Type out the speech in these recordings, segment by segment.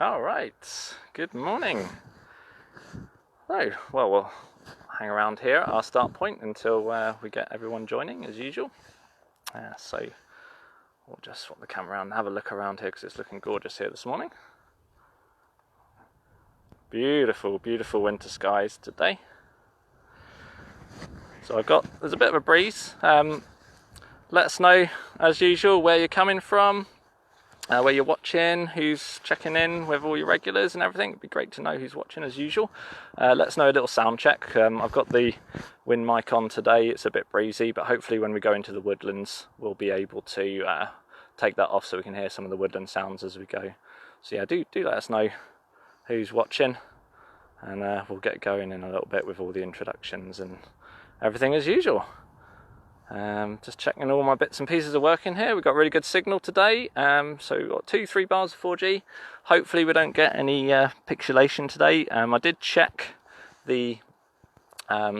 All right, good morning. So, well, we'll hang around here at our start point until we get everyone joining as usual. So we'll just swap the camera around and have a look around here because it's looking gorgeous here this morning. Beautiful, beautiful winter skies today. So there's a bit of a breeze. Let us know as usual where you're coming from, where you're watching, who's checking in with all your regulars and everything. It'd be great to know who's watching as usual. Let us know a little sound check. I've got the wind mic on today. It's a bit breezy, but hopefully when we go into the woodlands we'll be able to take that off so we can hear some of the woodland sounds as we go. So yeah, do let us know who's watching, and we'll get going in a little bit with all the introductions and everything as usual. Just checking all my bits and pieces are working here. We've got really good signal today, so we've got 2-3 bars of 4G. Hopefully we don't get any pixelation today. I did check the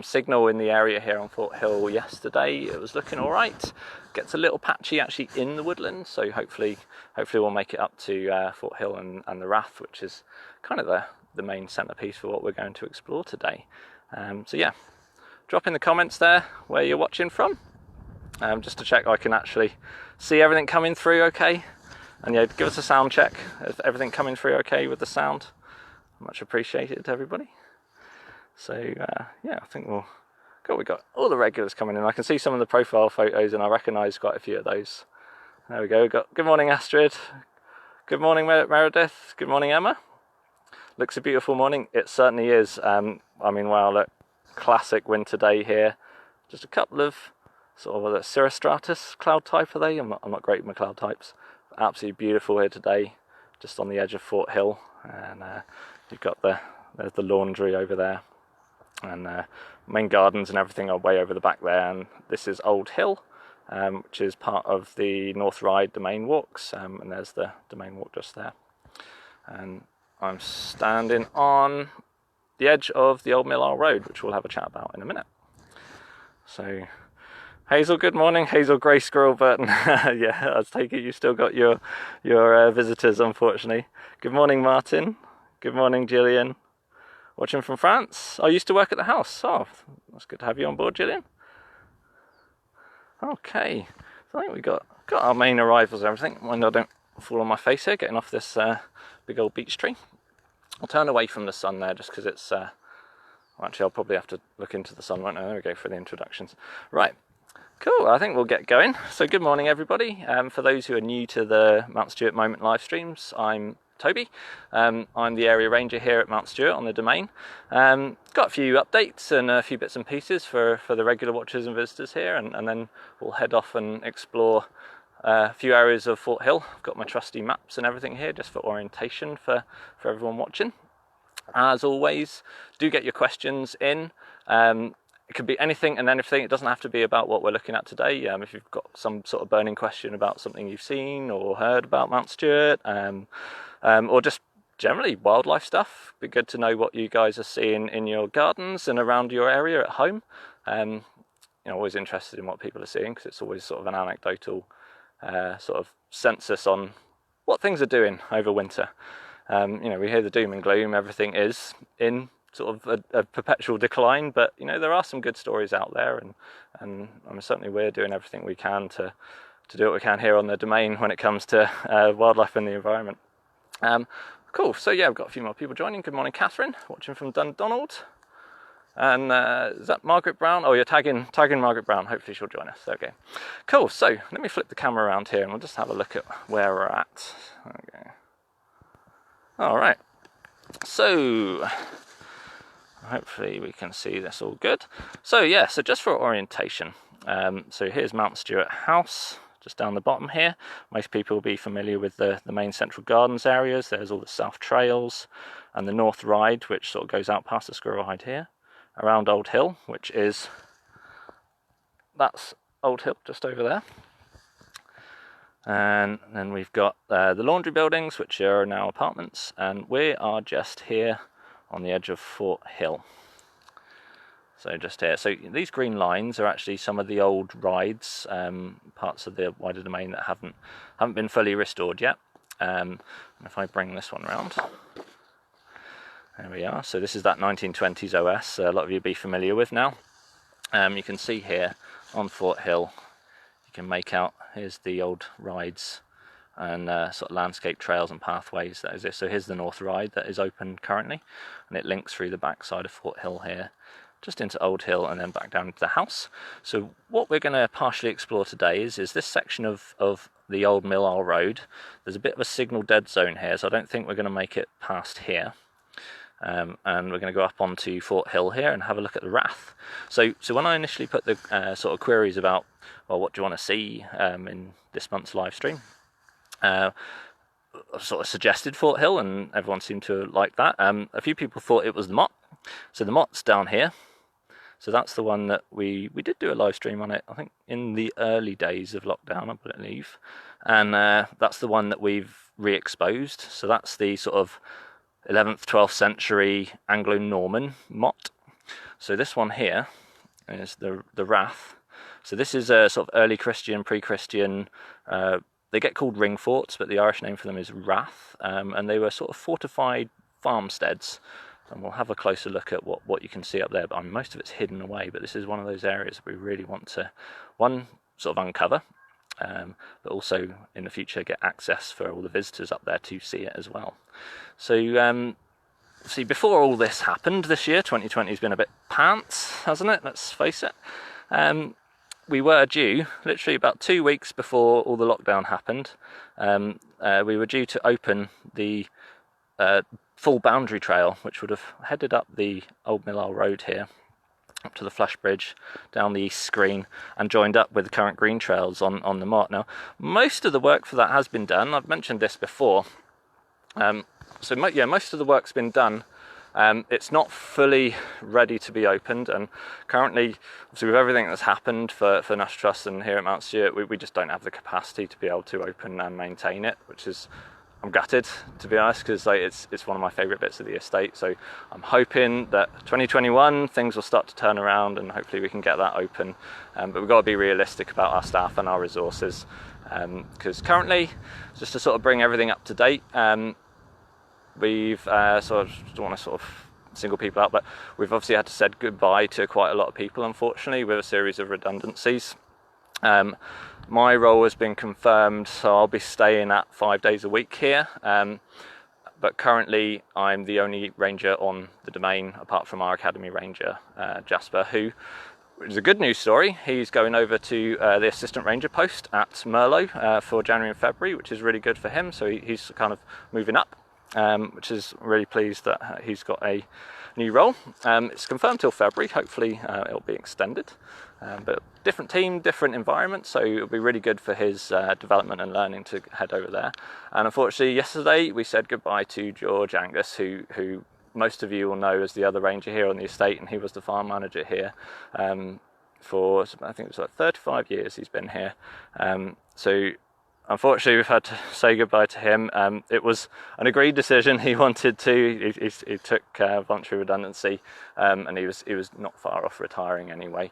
signal in the area here on Fort Hill yesterday. It was looking alright. Gets a little patchy actually in the woodlands, so hopefully we'll make it up to Fort Hill and the Rath, which is kind of the main centrepiece for what we're going to explore today. So yeah, drop in the comments there where you're watching from. Just to check I can actually see everything coming through okay, and yeah, give us a sound check. Is everything coming through okay with the sound? Much appreciated, everybody. So yeah, I think we've got all the regulars coming in. I can see some of the profile photos and I recognise quite a few of those. There we go. We've got good morning Astrid, good morning Meredith, good morning Emma. Looks a beautiful morning. It certainly is. I mean, wow, look, classic winter day here. Just a couple of sort of cirrostratus cloud type are they? I'm not great with my cloud types. Absolutely beautiful here today, just on the edge of Fort Hill, and you've got there's the laundry over there, and main gardens and everything are way over the back there. And this is Old Hill, which is part of the North Ryde Domain walks, and there's the Domain walk just there. And I'm standing on the edge of the old Millisle Road, which we'll have a chat about in a minute. So Hazel, good morning. Hazel Grey Squirrel Burton. Yeah, I take it you still got your visitors, unfortunately. Good morning, Martin. Good morning, Gillian. Watching from France. I used to work at the house. Oh, that's good to have you on board, Gillian. Okay, so I think we got our main arrivals and everything. Mind I don't fall on my face here, getting off this big old beech tree. I'll turn away from the sun there just because it's... actually, I'll probably have to look into the sun right now. There we go for the introductions. Right. Cool, I think we'll get going. So good morning everybody. For those who are new to the Mount Stewart Moment live streams, I'm Toby. I'm the area ranger here at Mount Stewart on the domain. Got a few updates and a few bits and pieces for the regular watchers and visitors here, and then we'll head off and explore a few areas of Fort Hill. I've got my trusty maps and everything here just for orientation for everyone watching. As always, do get your questions in. It could be anything and anything. It doesn't have to be about what we're looking at today. If you've got some sort of burning question about something you've seen or heard about Mount Stewart, or just generally wildlife stuff, it'd be good to know what you guys are seeing in your gardens and around your area at home. Always interested in what people are seeing because it's always sort of an anecdotal sort of census on what things are doing over winter. We hear the doom and gloom. Everything is in sort of a perpetual decline, but there are some good stories out there, and certainly we're doing everything we can to do what we can here on the domain when it comes to wildlife and the environment. Cool. So yeah, we've got a few more people joining. Good morning, Catherine, watching from Dundonald, and is that Margaret Brown? Oh, you're tagging Margaret Brown. Hopefully she'll join us. Okay. Cool. So let me flip the camera around here, and we'll just have a look at where we're at. Okay. All right. So hopefully we can see this all good. So yeah, so just for orientation, so here's Mount Stewart House, just down the bottom here. Most people will be familiar with the main central gardens areas. There's all the south trails and the North Ryde, which sort of goes out past the Squirrel Hide here, around Old Hill, that's Old Hill just over there. And then we've got the laundry buildings, which are now apartments, and we are just here on the edge of Fort Hill. So just here. So these green lines are actually some of the old rides, parts of the wider domain that haven't been fully restored yet. If I bring this one around, there we are. So this is that 1920s OS a lot of you will be familiar with now. You can see here on Fort Hill, you can make out, here's the old rides and sort of landscape trails and pathways that exist. So here's the North Ride that is open currently, and it links through the back side of Fort Hill here, just into Old Hill and then back down to the house. So what we're going to partially explore today is this section of the old Millisle Road. There's a bit of a signal dead zone here, so I don't think we're going to make it past here. And we're going to go up onto Fort Hill here and have a look at the Rath. So when I initially put the sort of queries about, well, what do you want to see in this month's live stream, I sort of suggested Fort Hill, and everyone seemed to like that. A few people thought it was the Mott. So the Mott's down here. So that's the one that we did do a live stream on it, I think in the early days of lockdown, I believe. And that's the one that we've re-exposed. So that's the sort of 11th, 12th century Anglo-Norman Mott. So this one here is the Rath. So this is a sort of early Christian, pre-Christian, they get called ring forts, but the Irish name for them is Rath, and they were sort of fortified farmsteads. And we'll have a closer look at what you can see up there, but most of it's hidden away, but this is one of those areas we really want to, one, sort of uncover, but also in the future get access for all the visitors up there to see it as well. So see, before all this happened this year, 2020 has been a bit pants, hasn't it? Let's face it. We were due, literally about 2 weeks before all the lockdown happened, we were due to open the full boundary trail, which would have headed up the old Millisle Road here, up to the Flush Bridge, down the east screen, and joined up with the current green trails on the Mott. Now, most of the work for that has been done. I've mentioned this before. Most of the work's been done. It's not fully ready to be opened, and currently, obviously, with everything that's happened for National Trust and here at Mount Stewart, we just don't have the capacity to be able to open and maintain it, which is, I'm gutted, to be honest, because it's one of my favourite bits of the estate. So I'm hoping that 2021 things will start to turn around and hopefully we can get that open. But we've got to be realistic about our staff and our resources, because currently, just to sort of bring everything up to date, we've don't want to sort of single people out, but we've obviously had to say goodbye to quite a lot of people, unfortunately, with a series of redundancies. My role has been confirmed, so I'll be staying at 5 days a week here, but currently I'm the only ranger on the domain apart from our academy ranger, Jasper, who is a good news story. He's going over to the assistant ranger post at Millisle for January and February, which is really good for him, so he's kind of moving up, which is really pleased that he's got a new role. It's confirmed till February, hopefully it'll be extended. But different team, different environment, so it'll be really good for his development and learning to head over there. And unfortunately, yesterday we said goodbye to George Angus, who most of you will know as the other ranger here on the estate, and he was the farm manager here for, I think it was like 35 years he's been here. So unfortunately, we've had to say goodbye to him. It was an agreed decision. He wanted to. He took voluntary redundancy, and he was not far off retiring anyway.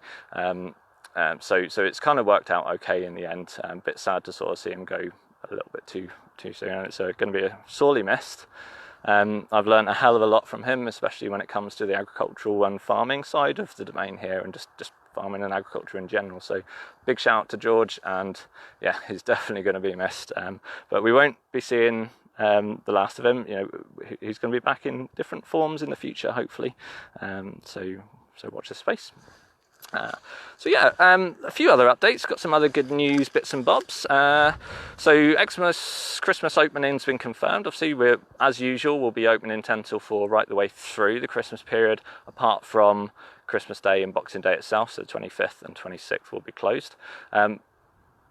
So it's kind of worked out okay in the end. A bit sad to sort of see him go a little bit too soon. It's going to be sorely missed. I've learned a hell of a lot from him, especially when it comes to the agricultural and farming side of the domain here, and just farming and agriculture in general. So big shout out to George, and yeah, he's definitely going to be missed. But we won't be seeing the last of him. You know, he's going to be back in different forms in the future, hopefully. So watch this space. A few other updates, got some other good news bits and bobs. So Christmas opening's been confirmed. Obviously, as usual, we'll be opening 10 till 4 right the way through the Christmas period, apart from Christmas Day and Boxing Day itself, so the 25th and 26th will be closed.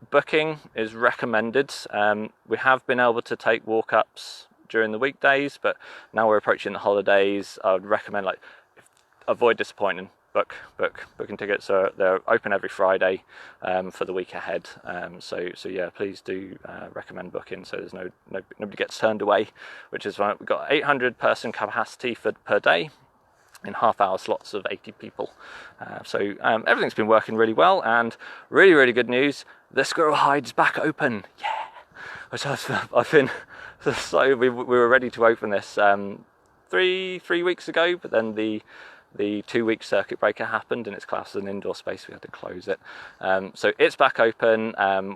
Booking is recommended. We have been able to take walk-ups during the weekdays, but now we're approaching the holidays. I would recommend, avoid disappointing. Booking tickets they're open every Friday for the week ahead. So yeah, please do recommend booking so there's nobody gets turned away, which is why we've got 800 person capacity per day in half-hour slots of 80 people. So everything's been working really well, and really good news, the Squirrel Hide's back open. Yeah, which I've been So we were ready to open this three weeks ago, but then the 2-week circuit breaker happened and it's classed as an indoor space. We had to close it. So it's back open,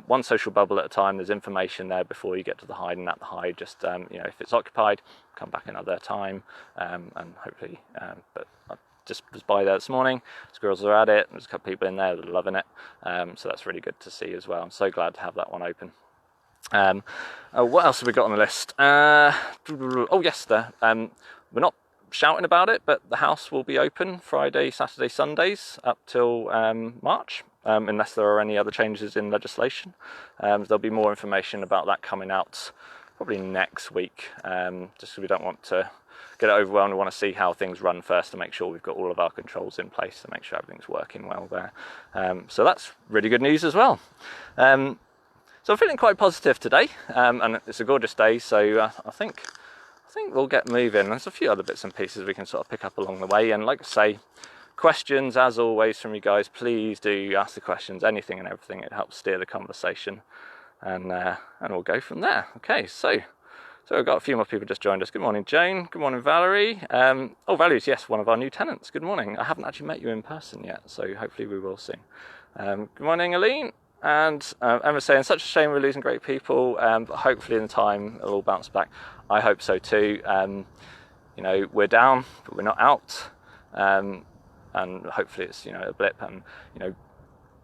one social bubble at a time. There's information there before you get to the hide, and at the hide, just you know, if it's occupied, come back another time, and hopefully. But I just was by there this morning. Squirrels are at it. There's a couple people in there that are loving it. So that's really good to see as well. I'm so glad to have that one open. What else have we got on the list? Oh yes, we're not shouting about it, but the house will be open Friday, Saturday, Sundays up till March, unless there are any other changes in legislation. There'll be more information about that coming out probably next week, just because we don't want to get it overwhelmed. We want to see how things run first to make sure we've got all of our controls in place to make sure everything's working well there. So that's really good news as well. So I'm feeling quite positive today, and it's a gorgeous day, so I think we'll get moving. There's a few other bits and pieces we can sort of pick up along the way, and like I say, questions as always from you guys. Please do ask the questions, anything and everything. It helps steer the conversation, and we'll go from there. Okay, so we've got a few more people just joined us. Good morning, Jane. Good morning, Valerie. Oh, Valerie's, yes, one of our new tenants. Good morning. I haven't actually met you in person yet, so hopefully we will soon. Good morning, Aline. And Emma's saying, such a shame we're losing great people, but hopefully in time it'll all bounce back. I hope so too. You know, we're down, but we're not out, and hopefully it's, you know, a blip. And you know,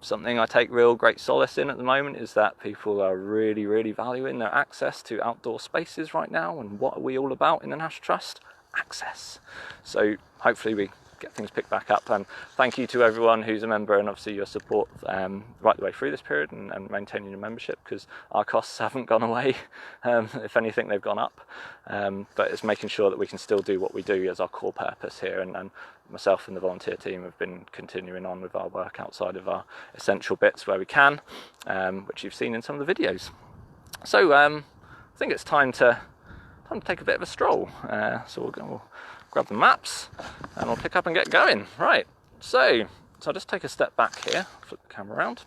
something I take real great solace in at the moment is that people are really valuing their access to outdoor spaces right now. And what are we all about in the National Trust? Access. So hopefully we get things picked back up, and thank you to everyone who's a member, and obviously your support right the way through this period, and maintaining your membership, because our costs haven't gone away. If anything, they've gone up, but it's making sure that we can still do what we do as our core purpose here, and myself and the volunteer team have been continuing on with our work outside of our essential bits where we can, which you've seen in some of the videos. So I think it's time to take a bit of a stroll, so we'll grab the maps and we'll pick up and get going. Right, so I'll just take a step back here, flip the camera around.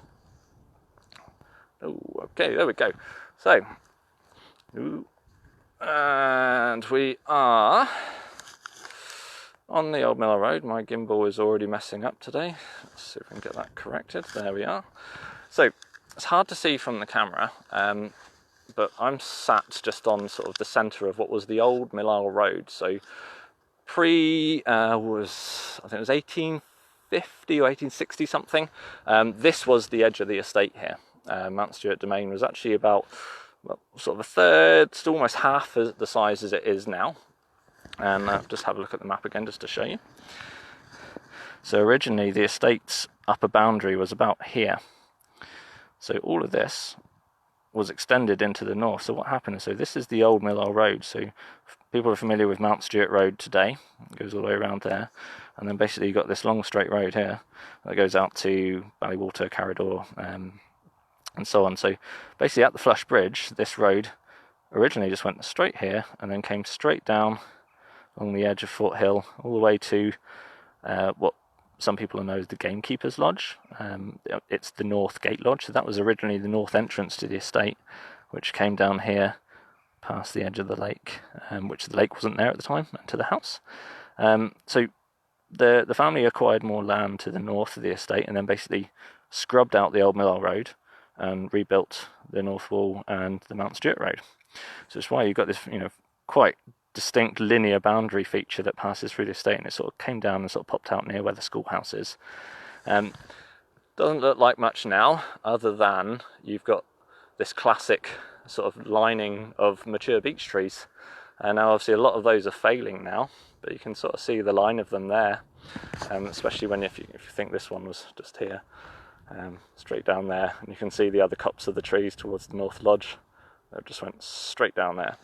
Oh, okay, there we go. So, and we are on the Old Millisle Road. My gimbal is already messing up today. Let's see if we can get that corrected. There we are. So, it's hard to see from the camera, but I'm sat just on sort of the centre of what was the Old Millisle Road. So, I think it was 1850 or 1860 something. This was the edge of the estate here. Mount Stewart Domain was actually about, well, sort of a third, still almost half as the size as it is now. And just have a look at the map again just to show you. So originally the estate's upper boundary was about here. So all of this was extended into the north. So what happened is, so this is the Old Millisle Road. So people are familiar with Mount Stewart Road today. It goes all the way around there. And then basically you've got this long straight road here that goes out to Ballywater, Carrador, and so on. So basically at the Flush Bridge, this road originally just went straight here and then came straight down along the edge of Fort Hill all the way to what some people know as the Gamekeeper's Lodge. It's the North Gate Lodge, so that was originally the north entrance to the estate, which came down here past the edge of the lake, which the lake wasn't there at the time, and to the house. So the family acquired more land to the north of the estate, and then basically scrubbed out the Old Millisle Road and rebuilt the North Wall and the Mount Stewart Road. So it's why you've got this, you know, quite distinct linear boundary feature that passes through the estate, and it sort of came down and sort of popped out near where the schoolhouse is. Doesn't look like much now, other than you've got this classic sort of lining of mature beech trees, and now obviously a lot of those are failing now, but you can sort of see the line of them there, especially when if you think this one was just here, straight down there, and you can see the other cups of the trees towards the North Lodge that just went straight down there.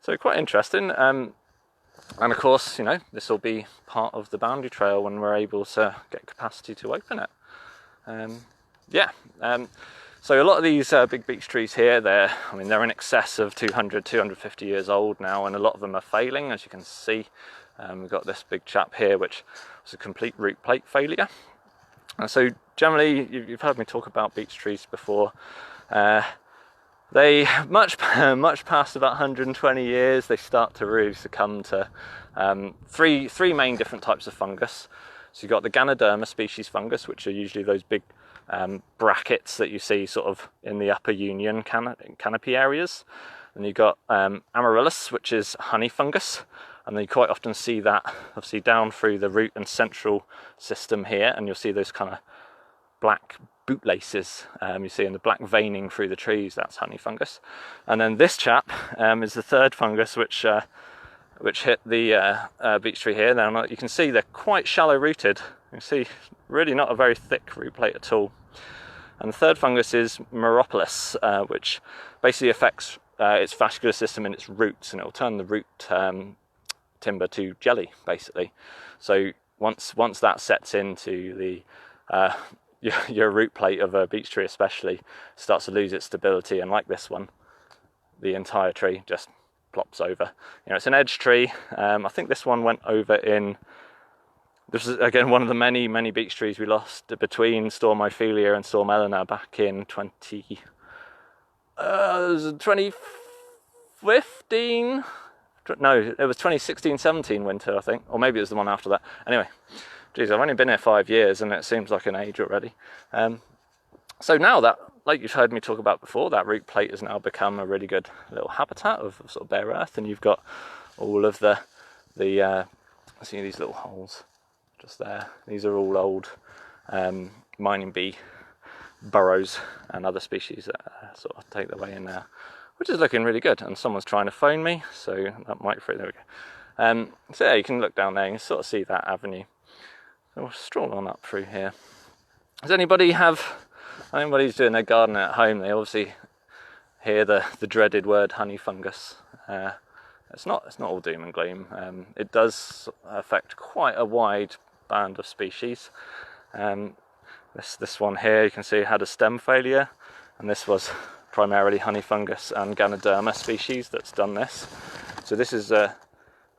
So quite interesting, and of course, you know, this will be part of the boundary trail when we're able to get capacity to open it. So a lot of these big beech trees here, they're in excess of 200, 250 years old now, and a lot of them are failing, as you can see. We've got this big chap here, which was a complete root plate failure. And so generally, you've heard me talk about beech trees before. They much past about 120 years, they start to really succumb to three main different types of fungus. So you've got the Ganoderma species fungus, which are usually those big brackets that you see sort of in the upper union canopy areas. And you've got Amaryllis, which is honey fungus, and you quite often see that obviously down through the root and central system here, and you'll see those kind of black bootlaces you see in the black veining through the trees. That's honey fungus. And then this chap is the third fungus, which hit the beech tree here. Now you can see they're quite shallow rooted. You can see really not a very thick root plate at all. And the third fungus is Meropolis, which basically affects its vascular system and its roots, and it will turn the root timber to jelly, basically. So once that sets into the your root plate of a beech tree especially, starts to lose its stability, and like this one, the entire tree just plops over. You know, it's an edge tree. I think this one went over in, this is again one of the many beech trees we lost between Storm Ophelia and Storm Eleanor back in 2015. No, it was 2016-17 winter, I think, or maybe it was the one after that. Anyway, geez, I've only been here 5 years and it seems like an age already. So now that, like you've heard me talk about before, that root plate has now become a really good little habitat of sort of bare earth, and you've got all of the see these little holes just there. These are all old mining bee burrows and other species that sort of take their way in there, which is looking really good. And someone's trying to phone me, so that might free. There we go. So yeah, you can look down there and sort of see that avenue. So we'll stroll on up through here. Does anybody's doing their garden at home, they obviously hear the dreaded word honey fungus. It's not all doom and gloom. It does affect quite a wide band of species. This one here, you can see, had a stem failure, and this was primarily honey fungus and Ganoderma species that's done this. So this is a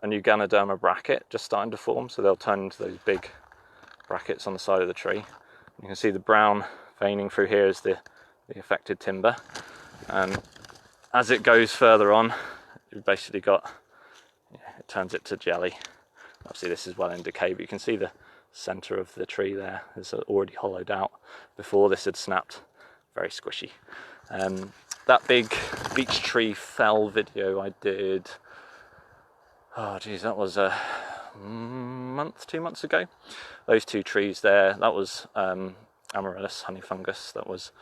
new Ganoderma bracket just starting to form, so they'll turn into those big brackets on the side of the tree. You can see the brown veining through here is the affected timber, and as it goes further on, you've basically got, it turns it to jelly. Obviously this is well in decay, but you can see the centre of the tree there is already hollowed out before this had snapped. Very squishy. That big beech tree fell video I did, oh geez, that was a month, 2 months ago. Those two trees there, that was Amaryllis honey fungus that was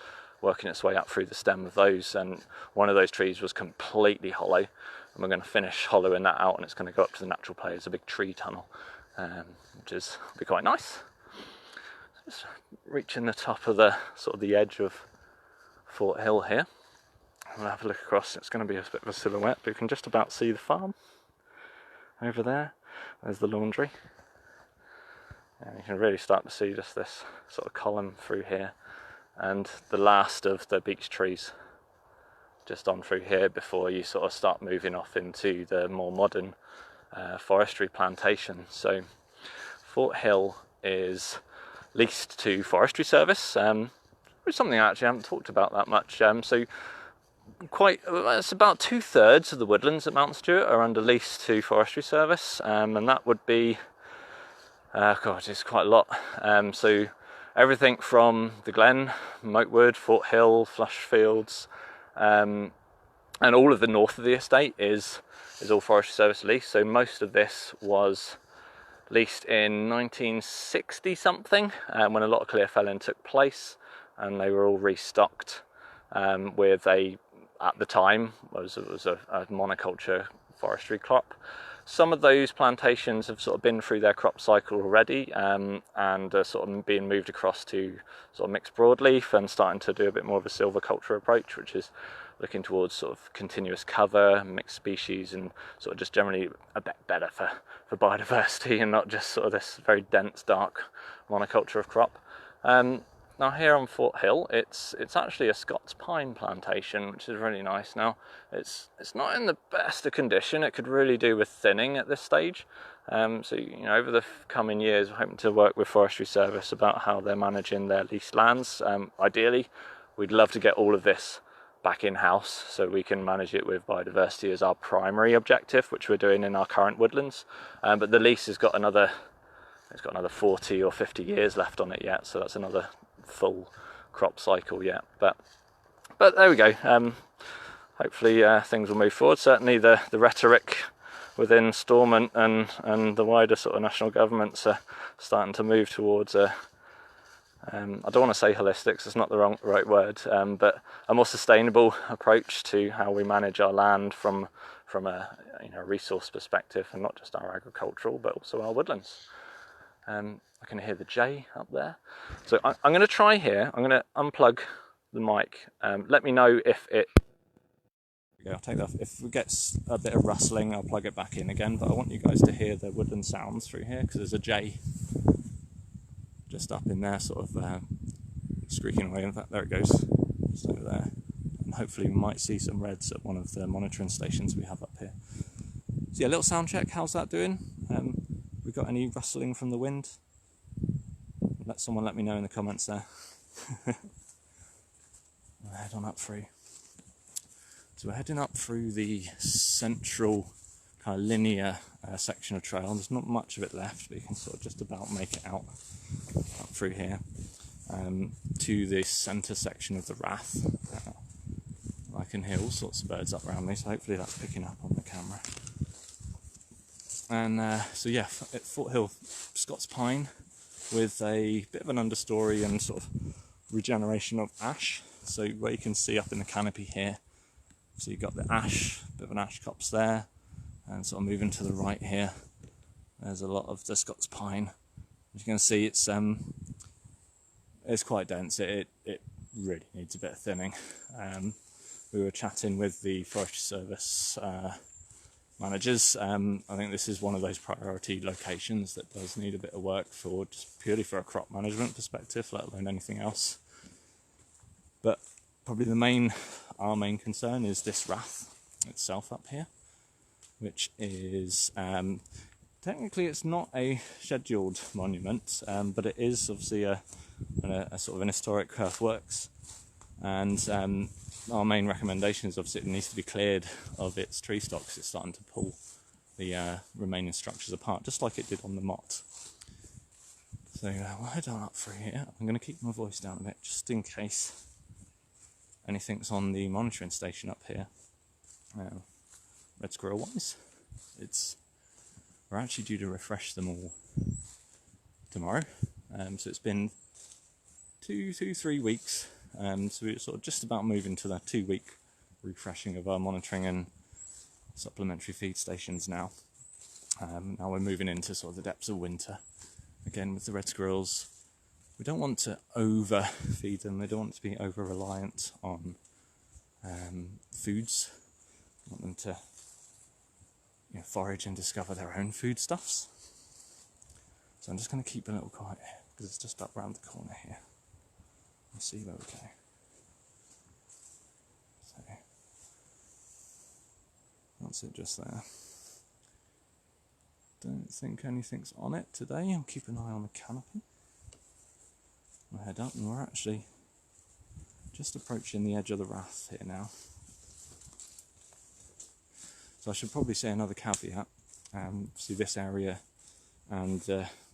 working its way up through the stem of those, and one of those trees was completely hollow, and we're going to finish hollowing that out, and it's going to go up to the natural play as a big tree tunnel, which is be quite nice. Just reaching the top of the sort of the edge of Fort Hill here. We'll have a look across. It's going to be a bit of a silhouette, but you can just about see the farm over there. There's the laundry. And you can really start to see just this sort of column through here, and the last of the beech trees just on through here before you sort of start moving off into the more modern forestry plantation. So Fort Hill is leased to Forestry Service, which is something I actually haven't talked about that much. So it's about 2/3 of the woodlands at Mount Stewart are under lease to Forestry Service, and that would be God, it's quite a lot. So everything from the Glen, Moatwood, Fort Hill, Flush Fields, and all of the north of the estate is all Forestry Service lease. So most of this was leased in 1960 something, when a lot of clear felling took place, and they were all restocked with at the time was a monoculture forestry crop. Some of those plantations have sort of been through their crop cycle already, and are sort of being moved across to sort of mixed broadleaf and starting to do a bit more of a silviculture approach, which is looking towards sort of continuous cover, mixed species, and sort of just generally a bit better for biodiversity, and not just sort of this very dense, dark monoculture of crop. Now here on Fort Hill, it's actually a Scots pine plantation, which is really nice. Now it's not in the best of condition. It could really do with thinning at this stage. So over the coming years, we're hoping to work with Forestry Service about how they're managing their leased lands. Ideally, we'd love to get all of this back in-house, so we can manage it with biodiversity as our primary objective, which we're doing in our current woodlands. But the lease has got another 40 or 50 years left on it yet, so that's another full crop cycle yet. But there we go. Hopefully things will move forward. Certainly the rhetoric within Stormont and the wider sort of national governments are starting to move towards I don't want to say holistic, it's not the right word, but a more sustainable approach to how we manage our land from a resource perspective, and not just our agricultural but also our woodlands. I can hear the jay up there, so I'm going to try here. I'm going to unplug the mic. Let me know if it. Yeah, I'll take that. If we get a bit of rustling, I'll plug it back in again. But I want you guys to hear the woodland sounds through here, because there's a jay just up in there, sort of squeaking away. In fact, there it goes, just over there. And hopefully we might see some reds at one of the monitoring stations we have up here. So yeah, a little sound check. How's that doing? We got any rustling from the wind? Someone let me know in the comments there. We'll head on up through. So we're heading up through the central kind of linear section of trail. There's not much of it left, but you can sort of just about make it out up through here to the centre section of the Rath. I can hear all sorts of birds up around me, so hopefully that's picking up on the camera. And so yeah, at Foothill, Scots Pine with a bit of an understory and sort of regeneration of ash. So where you can see up in the canopy here, so you've got the ash, bit of an ash copse there, and sort of moving to the right here, there's a lot of the Scots Pine. As you can see, it's quite dense. It really needs a bit of thinning. We were chatting with the Forestry Service managers. I think this is one of those priority locations that does need a bit of work for just purely for a crop management perspective, let alone anything else. But probably our main concern is this Rath itself up here, which is technically it's not a scheduled monument, but it is obviously a sort of an historic earthworks, and our main recommendation is obviously it needs to be cleared of its tree stock, because it's starting to pull the remaining structures apart, just like it did on the Mott. So we'll head on up through here. I'm going to keep my voice down a bit, just in case anything's on the monitoring station up here. Red squirrel wise, we're actually due to refresh them all tomorrow. So it's been 3 weeks. So we're sort of just about moving to that 2-week refreshing of our monitoring and supplementary feed stations now. Now we're moving into sort of the depths of winter. Again, with the red squirrels, we don't want to overfeed them. We don't want to be over-reliant on foods. We want them to forage and discover their own foodstuffs. So I'm just going to keep a little quiet here, because it's just up round the corner here. We'll see where we go. So that's it just there. Don't think anything's on it today. I'll keep an eye on the canopy. We'll head up, and we're actually just approaching the edge of the Rath here now. So I should probably say another caveat. See this area and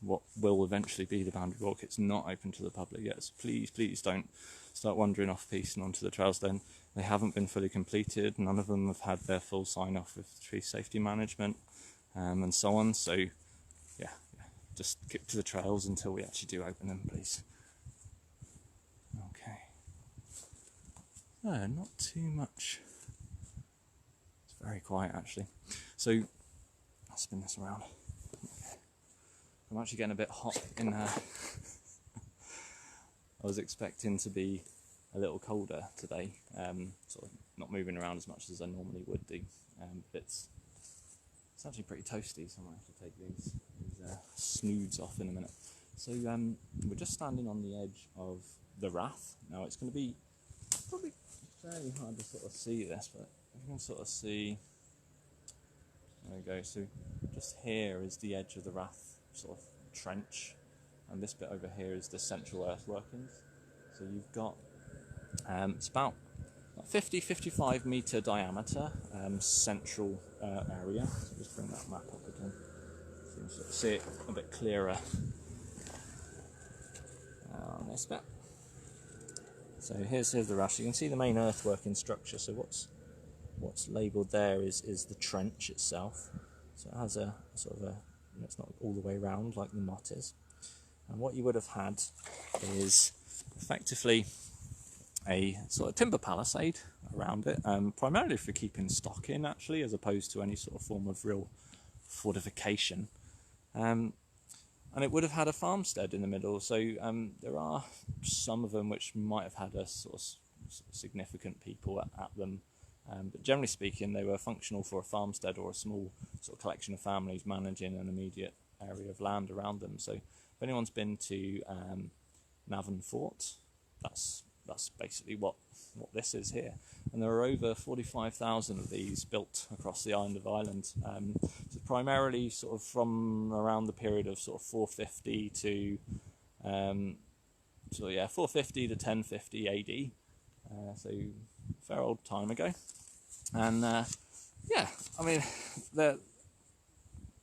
what will eventually be the boundary walk, it's not open to the public yet, so please don't start wandering off-piste and onto the trails then. They haven't been fully completed, none of them have had their full sign-off with tree safety management and so on, so yeah, just keep to the trails until we actually do open them, please. Okay. No, not too much. It's very quiet actually. So I'll spin this around. I'm actually getting a bit hot in I was expecting to be a little colder today, sort of not moving around as much as I normally would do, but it's actually pretty toasty, so I might have to take these snoods off in a minute. So we're just standing on the edge of the Rath. Now it's going to be probably fairly hard to sort of see this, but you can sort of see, there we go, so just here is the edge of the Rath sort of trench, and this bit over here is the central earth workings. So you've got it's about 50-55 metre diameter central area. So just bring that map up again so you can sort of see it a bit clearer on this bit. So here's the rush. You can see the main earthworking structure. So what's labelled there is the trench itself. So it has a sort of a, it's not all the way round like the motte is. And what you would have had is effectively a sort of timber palisade around it, primarily for keeping stock in actually, as opposed to any sort of form of real fortification. And it would have had a farmstead in the middle, so there are some of them which might have had a sort of significant people at them, but generally speaking they were functional for a farmstead or a small sort of collection of families managing an immediate area of land around them. So if anyone's been to Navan Fort, that's basically what this is here. And there are over 45,000 of these built across the island of Ireland. So primarily sort of from around the period of sort of 450 to 450 to 1050 AD. So a fair old time ago. And yeah, I mean,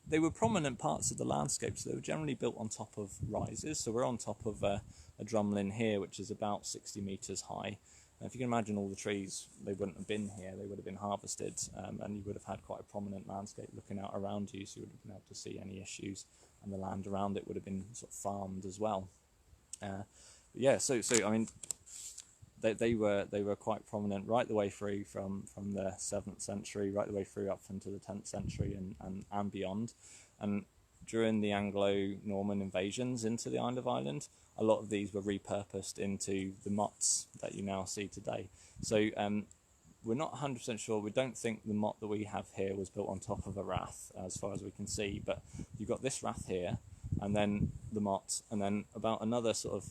they were prominent parts of the landscape, so they were generally built on top of rises. So we're on top of a drumlin here, which is about 60 metres high. And if you can imagine all the trees, they wouldn't have been here, they would have been harvested, and you would have had quite a prominent landscape looking out around you, so you would have been able to see any issues, and the land around it would have been sort of farmed as well. Yeah, so I mean, they were quite prominent right the way through from the 7th century right the way through up into the 10th century and beyond. And during the Anglo-Norman invasions into the island of Ireland, a lot of these were repurposed into the mottes that you now see today. So we're not 100% sure. We don't think the motte that we have here was built on top of a rath, as far as we can see, but you've got this rath here, and then the motte, and then about another sort of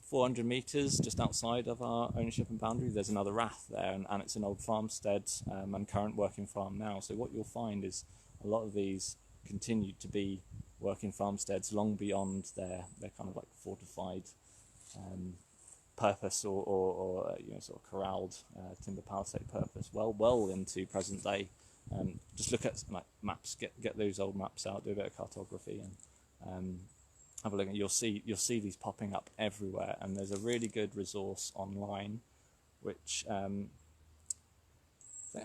400 metres just outside of our ownership and boundary, there's another rath there, and it's an old farmstead and current working farm now. So what you'll find is a lot of these continued to be working farmsteads long beyond their kind of like fortified purpose or you know, sort of corralled timber palisade purpose well into present day. Just look at like maps, get those old maps out, do a bit of cartography, and have a look, and you'll see these popping up everywhere. And there's a really good resource online, which I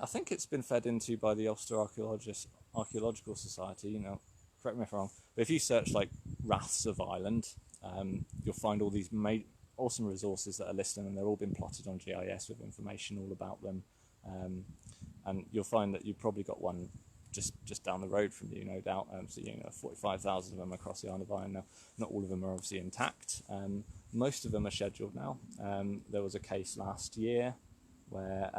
think it's been fed into by the Ulster Archaeological Society. You know, correct me if I'm wrong, but if you search like Raths of Ireland, you'll find all these awesome resources that are listed, and they're all been plotted on GIS with information all about them. And you'll find that you've probably got one just down the road from you, no doubt. So 45,000 of them across the island of Ireland now. Not all of them are obviously intact. Most of them are scheduled now. There was a case last year where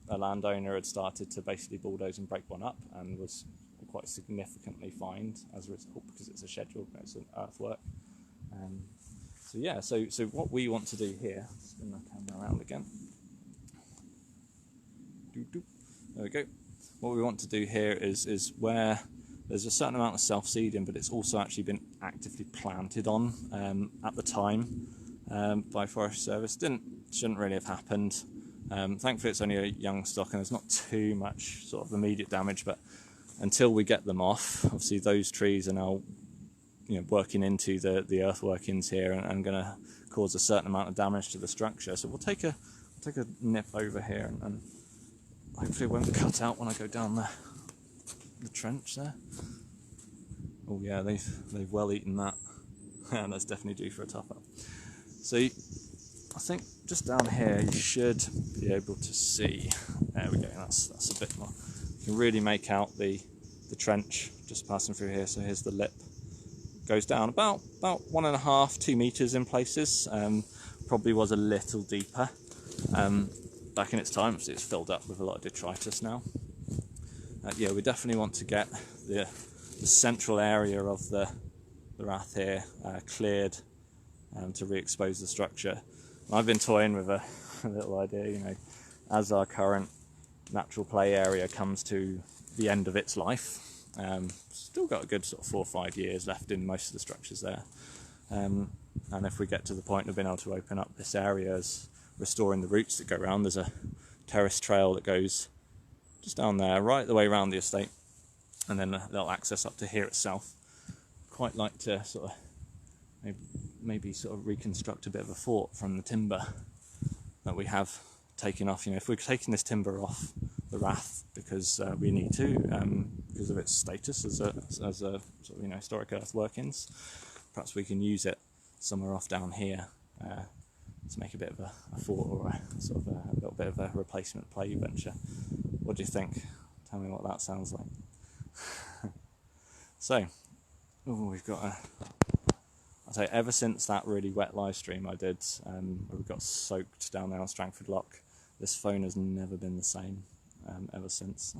a landowner had started to basically bulldoze and break one up, and was quite significantly fined as a result, because it's a scheduled, it's an earthwork. So yeah, so what we want to do here, spin the camera around again. There we go. What we want to do here is where there's a certain amount of self-seeding, but it's also actually been actively planted on at the time by Forest Service. Shouldn't really have happened. Thankfully it's only a young stock and there's not too much sort of immediate damage, but until we get them off, obviously those trees are now working into the earthworkings here and going to cause a certain amount of damage to the structure. So we'll take a nip over here and hopefully it won't cut out when I go down the trench there. Oh yeah, they've well eaten that. And that's definitely due for a top up. So I think just down here you should be able to see. There we go. That's a bit more. You can really make out the trench just passing through here. So here's the lip. Goes down about 1.5 2 meters in places. Probably was a little deeper. Back in its time, so it's filled up with a lot of detritus now. Yeah, we definitely want to get the central area of the rath here cleared to re-expose the structure. And I've been toying with a little idea, as our current natural play area comes to the end of its life, still got a good sort of 4 or 5 years left in most of the structures there. And if we get to the point of being able to open up this area as restoring the routes that go around. There's a terrace trail that goes just down there, right the way around the estate, and then they'll access up to here itself. Quite like to sort of maybe sort of reconstruct a bit of a fort from the timber that we have taken off. If we're taking this timber off the Rath because we need to, because of its status as a sort of, historic earth workings, perhaps we can use it somewhere off down here to make a bit of a fort, or a sort of a little bit of a replacement play venture. What do you think? Tell me what that sounds like. So, we've got I'll say ever since that really wet live stream I did, where we got soaked down there on Strangford Lock, this phone has never been the same ever since.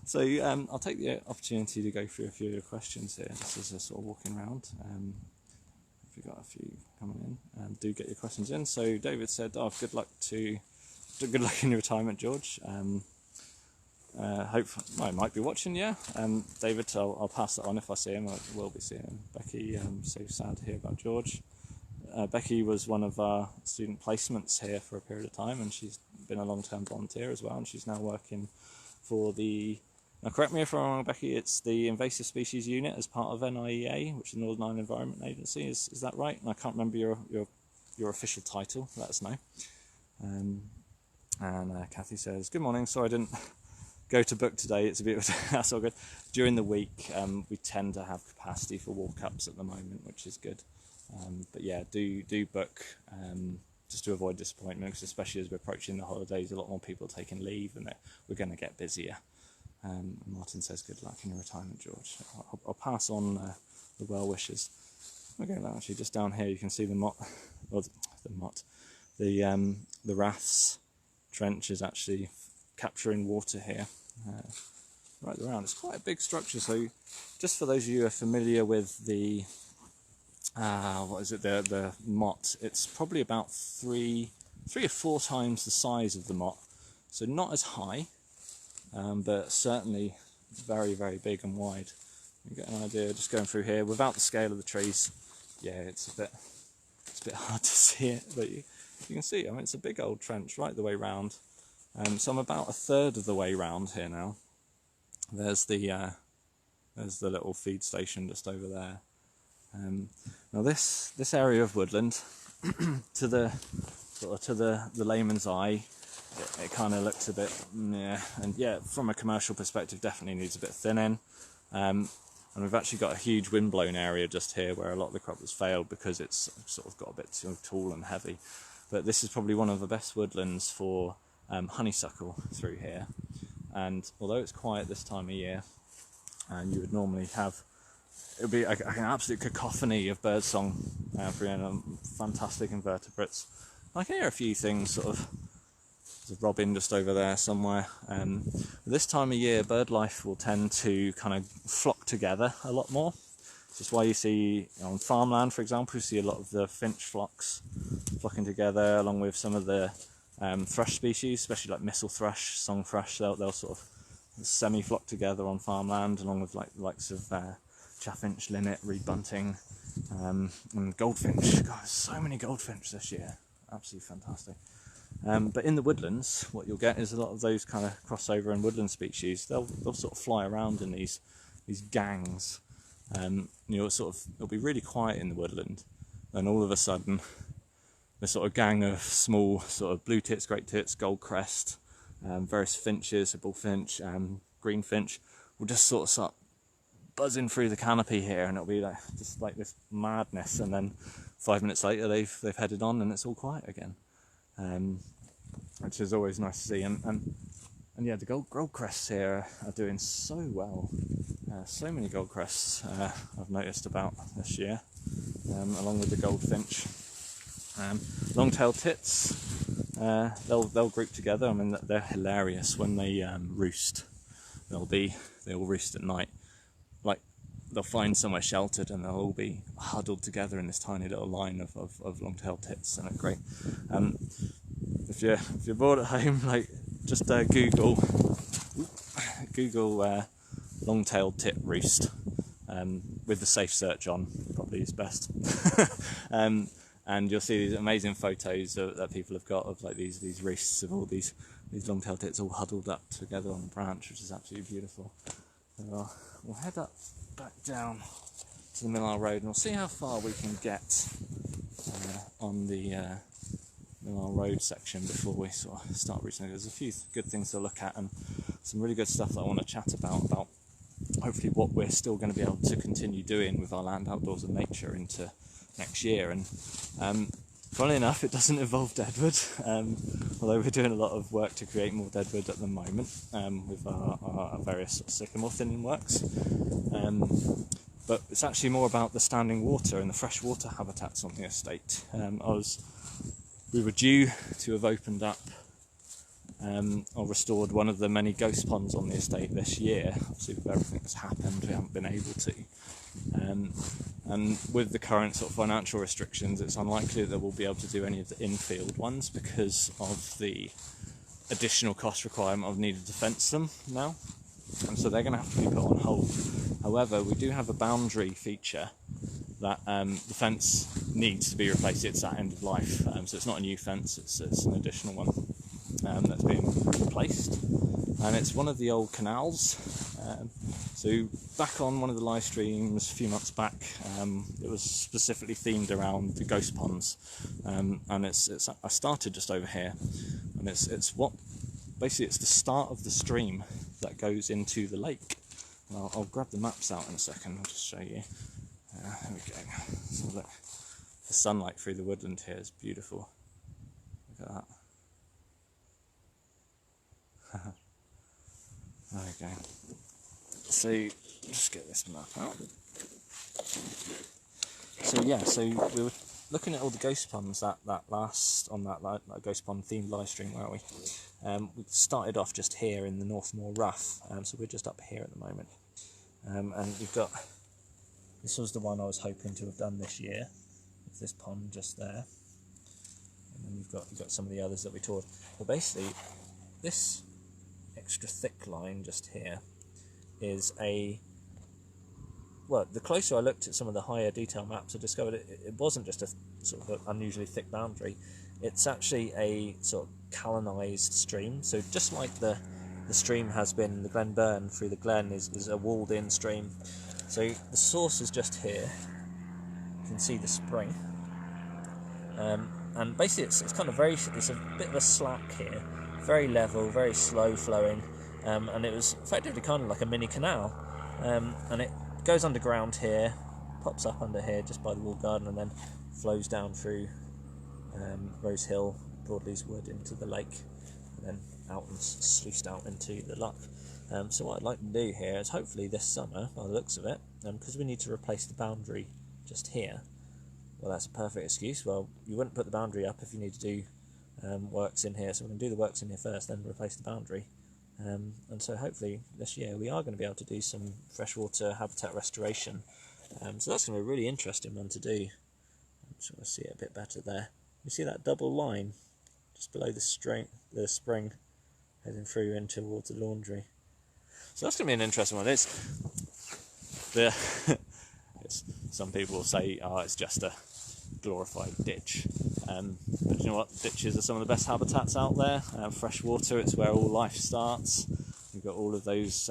So I'll take the opportunity to go through a few of your questions here, just as a sort of walking around. If you've got a few coming in, do get your questions in. So David said, good luck in your retirement, George. Hope I might be watching, yeah. David, I'll pass that on if I see him. I will be seeing him. Becky, so sad to hear about George. Becky was one of our student placements here for a period of time, and she's been a long-term volunteer as well, and she's now working for now correct me if I'm wrong, Becky, it's the Invasive Species Unit as part of NIEA, which is the Northern Ireland Environment Agency, is that right? And I can't remember your official title, let us know. And Kathy says, good morning, sorry I didn't go to book today, it's a bit that's all good. During the week we tend to have capacity for walk-ups at the moment, which is good. But yeah, do book just to avoid disappointment, because especially as we're approaching the holidays, a lot more people are taking leave and we're going to get busier. Martin says good luck in your retirement, George. I'll pass on the well wishes. Okay, actually just down here you can see the Rath's trench is actually capturing water here right around. It's quite a big structure, so just for those of you who are familiar with the the Mott, it's probably about three or four times the size of the Mott, so not as high, but certainly very, very big and wide. You get an idea just going through here without the scale of the trees. Yeah, it's a bit hard to see it, but you can see, it's a big old trench right the way round. So I'm about a third of the way round here now. There's the little feed station just over there. Now this area of woodland, to the layman's eye, it kind of looks a bit, and yeah, from a commercial perspective, definitely needs a bit of thinning. And we've actually got a huge windblown area just here where a lot of the crop has failed because it's sort of got a bit too tall and heavy. But this is probably one of the best woodlands for honeysuckle through here. And although it's quiet this time of year, and you would normally have, it would be an absolute cacophony of birdsong through here, fantastic invertebrates. I can hear a few things sort of. There's a robin just over there somewhere. This time of year, bird life will tend to kind of flock together a lot more. This is why you see on farmland, for example, you see a lot of the finch flocks flocking together, along with some of the thrush species, especially like mistle thrush, song thrush. They'll sort of semi-flock together on farmland, along with like the likes of chaffinch, linnet, reed bunting, and goldfinch. God, there's so many goldfinch this year. Absolutely fantastic. But in the woodlands, what you'll get is a lot of those kind of crossover and woodland species. They'll sort of fly around in these gangs. It'll be really quiet in the woodland, and all of a sudden, the sort of gang of small sort of blue tits, great tits, gold crest, various finches, a bullfinch, greenfinch, will just sort of start buzzing through the canopy here, and it'll be just like this madness. And then 5 minutes later, they've headed on, and it's all quiet again. Which is always nice to see, and yeah, the gold crests here are doing so well. So many gold crests I've noticed about this year, along with the goldfinch. Long-tailed tits, they'll group together. They're hilarious when they roost. They'll roost at night. Like, they'll find somewhere sheltered and they'll all be huddled together in this tiny little line of long-tailed tits, and it's great. If you're bored at home, just Google long-tailed tit roost with the safe search on, probably is best. And and you'll see these amazing photos that people have got of like these roosts of all these long-tailed tits all huddled up together on a branch, which is absolutely beautiful. So we'll head up back down to the Millisle Road, and we'll see how far we can get on the Millisle Road section before we sort of start reaching. There's a few good things to look at and some really good stuff that I want to chat about hopefully what we're still going to be able to continue doing with our land outdoors and nature into next year. And funnily enough, it doesn't involve deadwood, although we're doing a lot of work to create more deadwood at the moment with our various sort of sycamore thinning works. But it's actually more about the standing water and the freshwater habitats on the estate. We were due to have opened up or restored one of the many ghost ponds on the estate this year. Obviously with everything that's happened, we haven't been able to. And with the current sort of financial restrictions, it's unlikely that we'll be able to do any of the infield ones because of the additional cost requirement of needing to fence them now. And so they're going to have to be put on hold. However, we do have a boundary feature that the fence needs to be replaced. It's at end of life, so it's not a new fence, it's an additional one that's being replaced, and it's one of the old canals. So back on one of the live streams a few months back, it was specifically themed around the ghost ponds, and I started just over here, and it's basically it's the start of the stream that goes into the lake. And I'll grab the maps out in a second. I'll just show you. There we go. So look, the sunlight through the woodland here is beautiful. Look at that. There we go. So just get this map out. So yeah, so we were looking at all the ghost ponds that last on that ghost pond themed live stream, weren't we? We started off just here in the Northmore Rough, so we're just up here at the moment. And you've got, this was the one I was hoping to have done this year, with this pond just there. And then you've got some of the others that we toured. But basically, this extra thick line just here is well, the closer I looked at some of the higher detail maps, I discovered it wasn't just a sort of an unusually thick boundary. It's actually a sort of calonised stream. So just like the stream has been, the Glen Burn through the Glen is a walled-in stream. So the source is just here. You can see the spring, and basically it's kind of it's a bit of a slack here, very level, very slow flowing, and it was effectively kind of like a mini canal, and it goes underground here, pops up under here just by the walled garden, and then flows down through Rose Hill, Broadleys Wood into the lake, and then out and sluiced out into the loch. So what I'd like to do here is hopefully this summer, by the looks of it, because we need to replace the boundary just here. Well, that's a perfect excuse. Well, you wouldn't put the boundary up if you need to do works in here, so we're going to do the works in here first, then replace the boundary. And so hopefully this year we are going to be able to do some freshwater habitat restoration. So that's going to be a really interesting one to do. I'm just going to see it a bit better there. You see that double line just below the spring heading through in towards the laundry. So that's going to be an interesting one. Some people will say, oh, it's just a glorified ditch. But you know what? Ditches are some of the best habitats out there. Fresh water, it's where all life starts. You've got all of those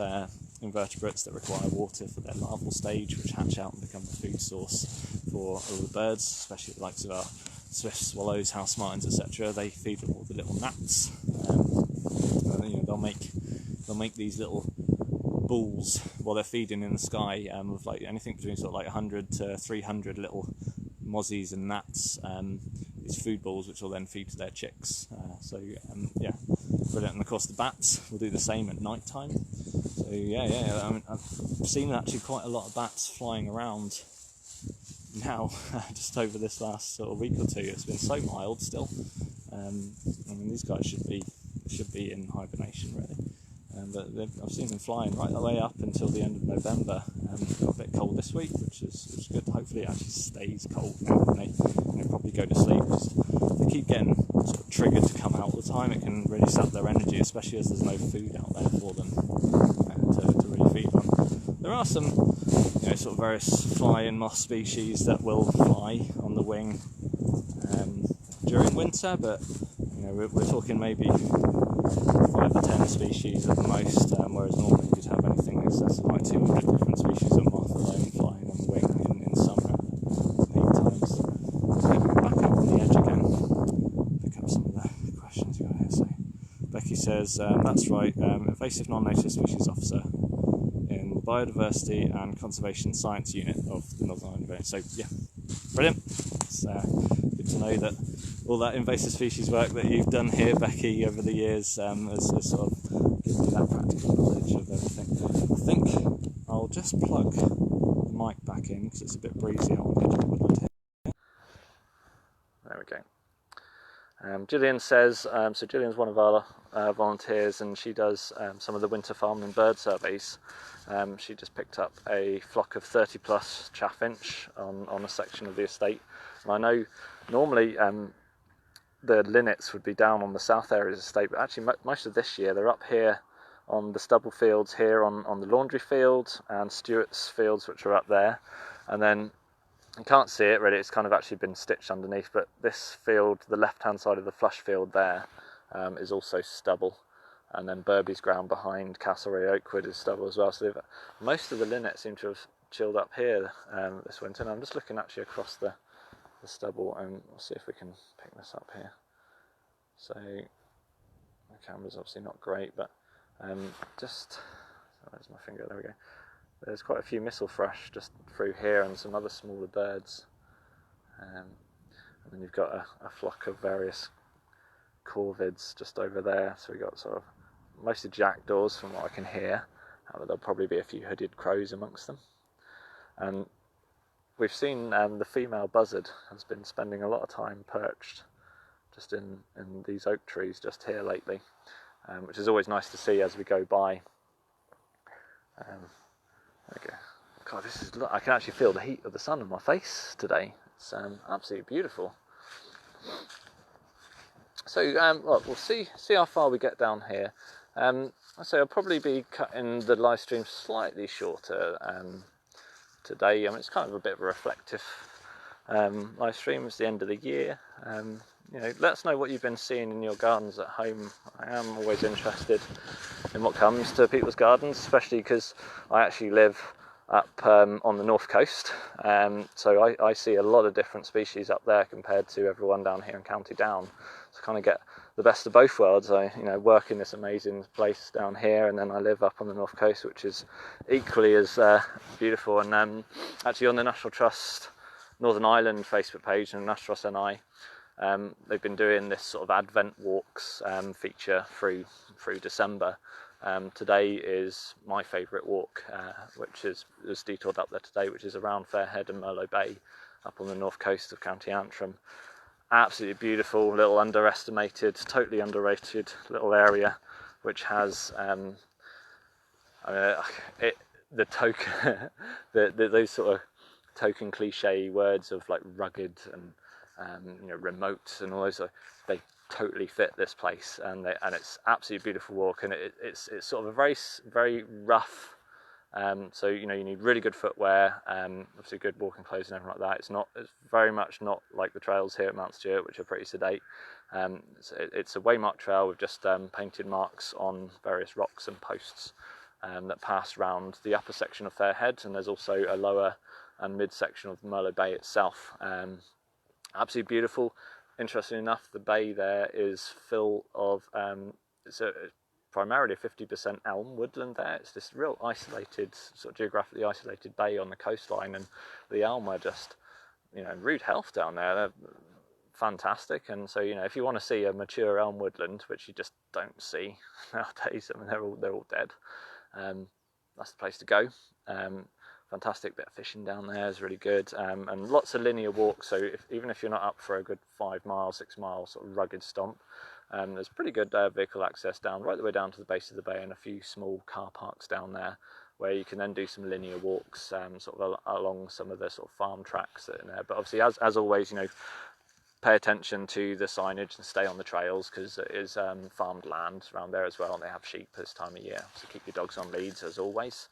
invertebrates that require water for their larval stage, which hatch out and become the food source for all the birds, especially the likes of our swift swallows, house martins, etc. They feed on all the little gnats. They'll make these little balls while they're feeding in the sky of like anything between sort of like 100 to 300 little mozzies and gnats, these food balls which will then feed to their chicks. Yeah, brilliant. And of course the bats will do the same at night time. So yeah. I mean, I've seen actually quite a lot of bats flying around now, just over this last sort of week or two. It's been so mild still. I mean, these guys should be in hibernation really. But I've seen them flying right the way up until the end of November. It got a bit cold this week, which is good. Hopefully it actually stays cold now and they probably go to sleep. Just, they keep getting sort of triggered to come out all the time. It can really sap their energy, especially as there's no food out there for them to really feed on. There are some sort of various fly and moth species that will fly on the wing during winter, but you know, we're talking maybe 5 or 10 species at the most, whereas normally you'd have anything in excess of like 200 different species of moth alone flying on the wing in summer at peak times. So back up on the edge again, pick up some of the questions you got here. So Becky says, that's right, invasive non-native species officer in the Biodiversity and Conservation Science Unit of the Northern Ireland Branch. So yeah, brilliant. It's good to know that all that invasive species work that you've done here, Becky, over the years has sort of given you that practical knowledge of everything. I think I'll just plug the mic back in because it's a bit breezy out on the edge of the woodland here. There we go. Gillian says, so Gillian's one of our volunteers, and she does some of the winter farm and bird surveys. She just picked up a flock of 30 plus chaffinch on a section of the estate. And I know normally the linnets would be down on the south areas of the estate, but actually most of this year they're up here on the stubble fields here on the laundry field and Stewart's fields, which are up there. And then you can't see it really, it's kind of actually been stitched underneath, but this field, the left hand side of the flush field there, is also stubble, and then Burby's ground behind Castlereagh Oakwood is stubble as well. So most of the linnet seem to have chilled up here this winter, and I'm just looking actually across the stubble, and we'll see if we can pick this up here. So the camera's obviously not great, but just, where's my finger, there we go. There's quite a few missel thrush just through here and some other smaller birds. And then you've got a flock of various corvids just over there. So we've got sort of mostly jackdaws from what I can hear. There'll probably be a few hooded crows amongst them. And we've seen the female buzzard has been spending a lot of time perched just in these oak trees just here lately, which is always nice to see as we go by. Okay. God, I can actually feel the heat of the sun on my face today. It's absolutely beautiful. So well, we'll see how far we get down here. So I'll probably be cutting the live stream slightly shorter today. I mean, it's kind of a bit of a reflective live stream. It's the end of the year. You know, let us know what you've been seeing in your gardens at home. I am always interested in what comes to people's gardens, especially because I actually live up on the north coast, so I see a lot of different species up there compared to everyone down here in County Down. So I kind of get the best of both worlds. I work in this amazing place down here, and then I live up on the north coast, which is equally as beautiful. And actually on the National Trust Northern Ireland Facebook page and National Trust NI, they've been doing this sort of Advent walks feature through December. Today is my favourite walk, which is detailed up there today, which is around Fairhead and Millisle Bay, up on the north coast of County Antrim. Absolutely beautiful, little underestimated, totally underrated little area, which has those sort of token cliche words of like rugged and remote and all those. They totally fit this place, and it's absolutely beautiful walk, and it's sort of a very, very rough. So you need really good footwear, obviously good walking clothes and everything like that. It's very much not like the trails here at Mount Stewart, which are pretty sedate. It's a waymarked trail with just painted marks on various rocks and posts that pass round the upper section of Fairhead, and there's also a lower and mid section of Millisle Bay itself. Absolutely beautiful. Interesting enough, the bay there is full of it's primarily a 50% elm woodland there. It's this real isolated, sort of geographically isolated bay on the coastline, and the elm are just, rude health down there. They're fantastic, and so if you want to see a mature elm woodland, which you just don't see nowadays, I mean they're all dead. That's the place to go. Fantastic bit of fishing down there is really good, and lots of linear walks. So even if you're not up for a good 5 mile, 6 mile sort of rugged stomp, there's pretty good vehicle access right the way down to the base of the bay, and a few small car parks down there where you can then do some linear walks sort of along some of the sort of farm tracks that are in there. But obviously, as always, pay attention to the signage and stay on the trails, because it is farmed land around there as well, and they have sheep this time of year, so keep your dogs on leads as always.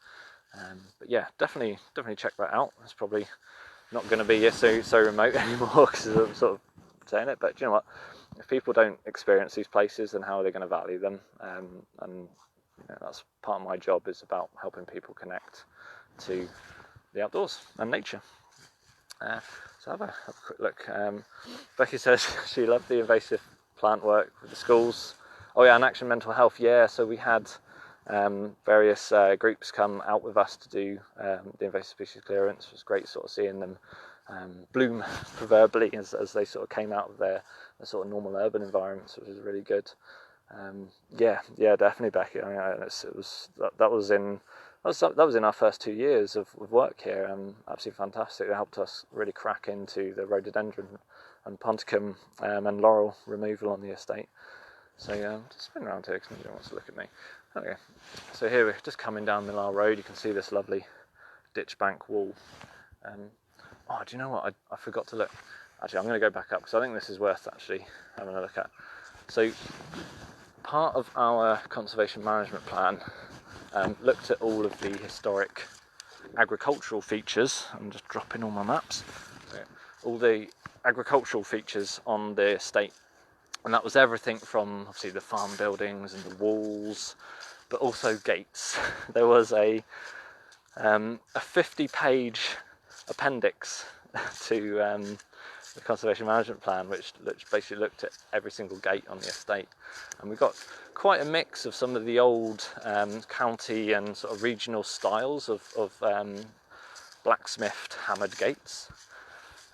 But yeah, definitely check that out. It's probably not going to be so remote anymore, because I'm sort of saying it, but do you know what? If people don't experience these places, then how are they going to value them? And that's part of my job, is about helping people connect to the outdoors and nature. So have a quick look. Becky says she loved the invasive plant work with the schools. Oh yeah, and Action Mental Health, yeah, so we had various groups come out with us to do the invasive species clearance. It was great sort of seeing them bloom proverbially as they sort of came out of their sort of normal urban environments, which was really good. Yeah, definitely, Becky. I mean, that was in our first 2 years of work here. Absolutely fantastic. It helped us really crack into the rhododendron and ponticum and laurel removal on the estate. So just spin around here because nobody wants to look at me. Okay, so here we're just coming down Millisle Road. You can see this lovely ditch bank wall. Oh, do you know what? I forgot to look. Actually, I'm going to go back up because I think this is worth actually having a look at. So part of our conservation management plan looked at all of the historic agricultural features. I'm just dropping all my maps. So, all the agricultural features on the estate, and that was everything from obviously the farm buildings and the walls, but also gates. There was a 50-page appendix to the conservation management plan, which basically looked at every single gate on the estate, and we got quite a mix of some of the old county and sort of regional styles of blacksmithed hammered gates.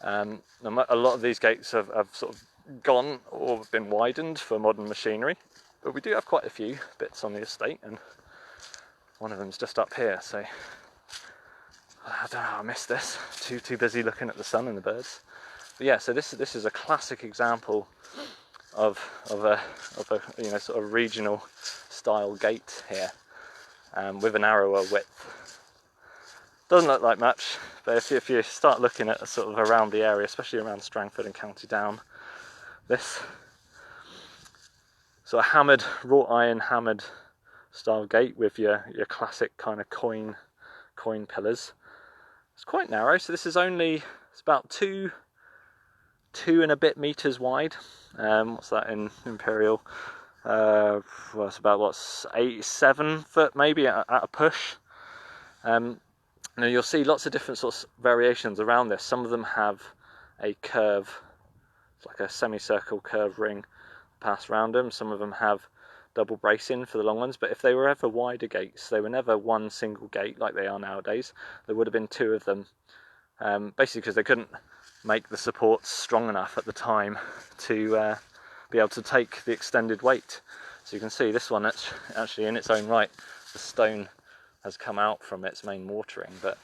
A lot of these gates have sort of gone or been widened for modern machinery, but we do have quite a few bits on the estate, and one of them's just up here. So I don't know how I missed this. Too busy looking at the sun and the birds. But yeah, so this is a classic example of a sort of regional style gate here, with a narrower width. Doesn't look like much, but if you start looking at sort of around the area, especially around Strangford and County Down, this sort of hammered, wrought iron hammered style gate with your classic kind of coin pillars. It's quite narrow, so this is it's about two and a bit meters wide. What's that in imperial? Well, it's about 7 foot maybe at a push. Now you'll see lots of different sorts of variations around this. Some of them have a curve, it's like a semicircle curve ring pass around them. Some of them have double bracing for the long ones, but if they were ever wider gates, they were never one single gate like they are nowadays. There would have been 2 of them, basically because they couldn't make the supports strong enough at the time to be able to take the extended weight. So you can see this one, that's actually in its own right, the stone has come out from its main mortaring, but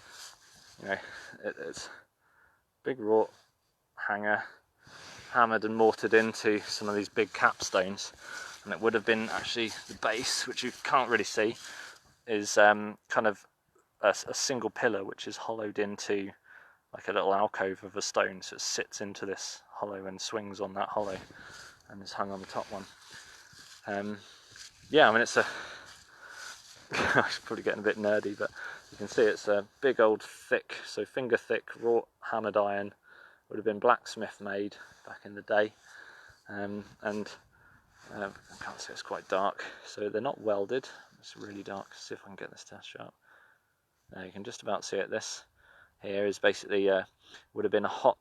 it's big wrought hanger hammered and mortared into some of these big capstones, and it would have been actually the base, which you can't really see, is kind of a single pillar which is hollowed into like a little alcove of a stone, so it sits into this hollow and swings on that hollow and is hung on the top one. Yeah, I mean, it's I'm probably getting a bit nerdy, but you can see it's a big old thick, so finger thick wrought hammered iron. Would have been blacksmith made back in the day, and I can't see, it's quite dark, so they're not welded. It's really dark. See if I can get this test sharp. Now you can just about see it. This here is basically would have been a hot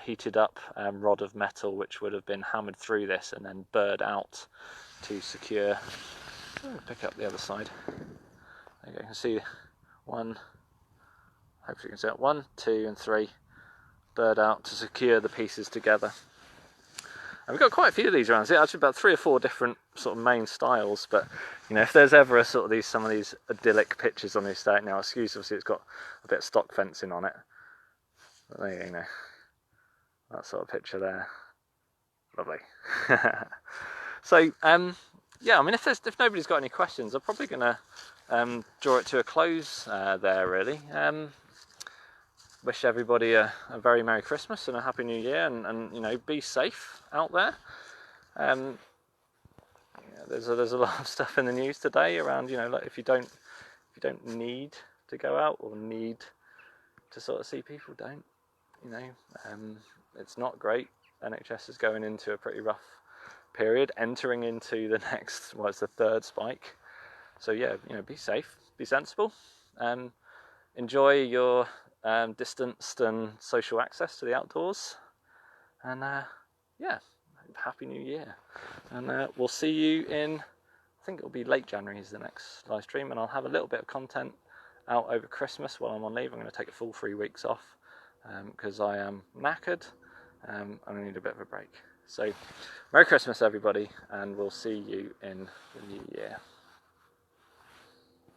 heated up rod of metal, which would have been hammered through this and then burred out to secure. Pick up the other side. There you go. You can see one. Hopefully you can see that 1, 2, and 3 burred out to secure the pieces together. And we've got quite a few of these around. So actually, about 3 or 4 different sort of main styles. But if there's ever a sort of some of these idyllic pictures on the estate now, excuse, obviously it's got a bit of stock fencing on it. But there you go. That sort of picture there. Lovely. So yeah, I mean, if nobody's got any questions, I'm probably going to draw it to a close there, really. Wish everybody a very Merry Christmas and a Happy New Year, and be safe out there. Yeah, there's a lot of stuff in the news today around, like if you don't need to go out or need to sort of see people, don't. It's not great NHS is going into a pretty rough period, entering into the next, well, it's the third spike. So yeah, you know, be safe, be sensible, enjoy your distanced and social access to the outdoors, and yeah, happy New Year. And we'll see you in, I think it'll be late January is the next live stream, and I'll have a little bit of content out over Christmas while I'm on leave. I'm going to take a full 3 weeks off because I am knackered and I need a bit of a break. So Merry Christmas everybody, and we'll see you in the new year.